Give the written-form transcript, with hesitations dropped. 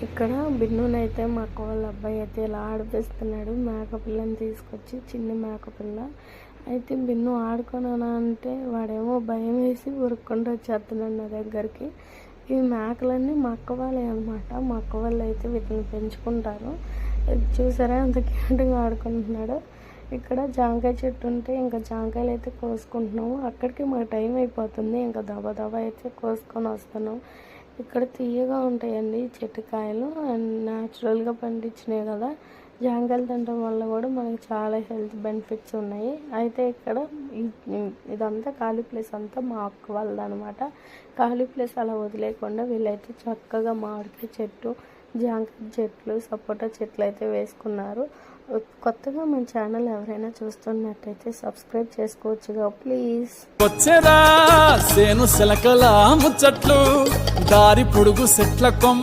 ఇక్కడ బిన్నునైతే మా అక్క వాళ్ళ అబ్బాయి అయితే ఇలా ఆడిపిస్తున్నాడు. మేకపిల్లని తీసుకొచ్చి చిన్న మేకపిల్ల అయితే బిన్ను ఆడుకోనా అంటే వాడేమో భయం వేసి ఉరుక్కుంటూ వచ్చేస్తున్నాడు నా దగ్గరికి. ఈ మేకలన్నీ మా అక్క వాళ్ళే అనమాట. మా అక్క వాళ్ళు అయితే వీటిని పెంచుకుంటారు. చూసారా అంత క్యూట్గా ఆడుకుంటున్నాడు. ఇక్కడ జాంకాయ చెట్టు ఉంటే ఇంకా జాంకాయలు అయితే కోసుకుంటున్నాము. అక్కడికి మాకు టైం అయిపోతుంది. ఇంకా దబా దబా అయితే కోసుకొని వస్తున్నాం. ఇక్కడ తీయగా ఉంటాయండి చెట్టు కాయలు, అండ్ న్యాచురల్గా పండించినాయి కదా. జాంకాయలు తినడం వల్ల కూడా మనకి చాలా హెల్త్ బెనిఫిట్స్ ఉన్నాయి. అయితే ఇక్కడ ఇదంతా ఖాళీ ప్లేస్ అంతా మా అక్క వాళ్ళది అనమాట. ఖాళీ ప్లేస్ అలా వదిలేకుండా వీళ్ళైతే చక్కగా మామిడికాయ చెట్టు, జాంకాయ చెట్లు, సపోటా చెట్లు అయితే వేసుకున్నారు. కొత్తగా మన ఛానల్ ఎవరైనా చూస్తున్నట్టయితే సబ్స్క్రైబ్ చేసుకోవచ్చుగా ప్లీజ్. వచ్చేరా సేను సెలకల ముచ్చట్లు, దారి పొడుగు సెట్ల కొమ్మ